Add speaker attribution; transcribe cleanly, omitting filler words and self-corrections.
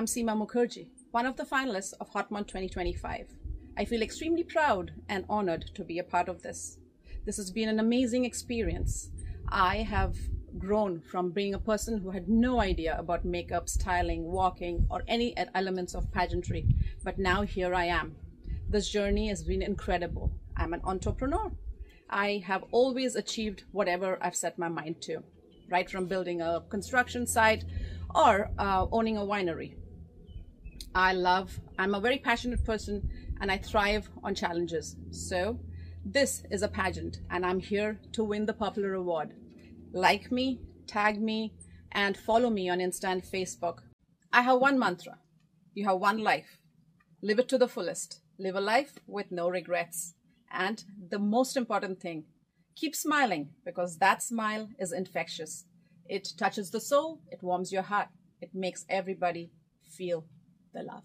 Speaker 1: I'm Seema Mukherjee, one of the finalists of Hotmont 2025. I feel extremely proud and honored to be a part of this. This has been an amazing experience. I have grown from being a person who had no idea about makeup, styling, walking, or any elements of pageantry, but now here I am. This journey has been incredible. I'm an entrepreneur. I have always achieved whatever I've set my mind to, right from building a construction site or owning a winery. I'm a very passionate person and I thrive on challenges. So this is a pageant and I'm here to win the Popular Award. Like me, tag me, and follow me on Insta and Facebook. I have one mantra. You have one life. Live it to the fullest. Live a life with no regrets. And the most important thing, keep smiling because that smile is infectious. It touches the soul, it warms your heart, it makes everybody feel the love.